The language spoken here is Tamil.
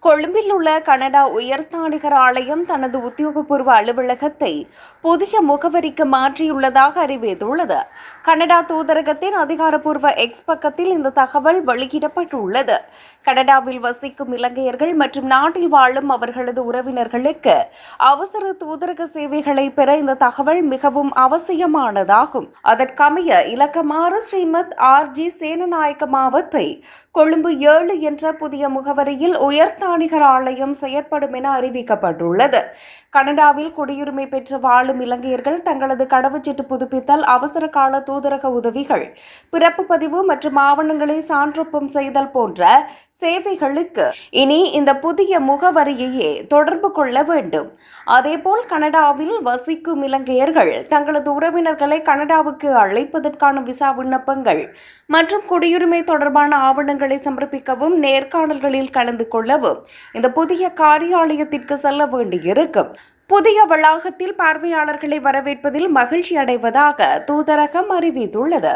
கொழும்பில் உள்ள கனடா உயர்ஸ்தானிகர் ஆலயம் தனது உத்தியோகபூர்வ அலுவலகத்தை புதிய முகவரிக்கு மாற்றியுள்ளதாக அறிவித்துள்ளது. கனடா தூதரகத்தின் அதிகாரப்பூர்வ எக்ஸ் பக்கத்தில் இந்த தகவல் வெளியிடப்பட்டுள்ளது. கனடாவில் வசிக்கும் இலங்கையர்கள் மற்றும் நாட்டில் வாழும் அவர்களது உறவினர்களுக்கு அவசர தூதரக சேவைகளை பெற இந்த தகவல் மிகவும் அவசியமானதாகும். அதற்கமைய இலக்கமாறு ஸ்ரீமத் RG சேனநாயக்க மாவத்தை கொழும்பு 7 என்ற புதிய முகவரியில் உயர்ஸ்தானிகர் ஆலயம் செயற்படும் என அறிவிக்கப்பட்டுள்ளது. கனடாவில் குடியுரிமை பெற்று வாழும் இலங்கையர்கள் தங்களது கடவுச்சீட்டு புதுப்பித்தல், அவசர கால தூதரக உதவிகள், பிறப்பு பதிவு மற்றும் ஆவணங்களை சான்றொப்பம் செய்தல் போன்ற சேவைகளுக்கு இனி இந்த புதிய முகவரியையே தொடர்பு கொள்ள வேண்டும். அதேபோல் கனடாவில் வசிக்கும் இலங்கையர்கள் தங்களது உறவினர்களை கனடாவுக்கு அழைப்பதற்கான விசா விண்ணப்பங்கள் மற்றும் குடியுரிமை தொடர்பான ஆவணங்களை சமர்ப்பிக்கவும் நேர்காணல்களில் கலந்து கொள்ளவும் இந்த புதிய காரியாலயத்திற்கு செல்ல வேண்டியிருக்கும். புதிய வளாகத்தில் பார்வையாளர்களை வரவேற்பதில் மகிழ்ச்சி அடைவதாக தூதரகம் அறிவித்துள்ளது.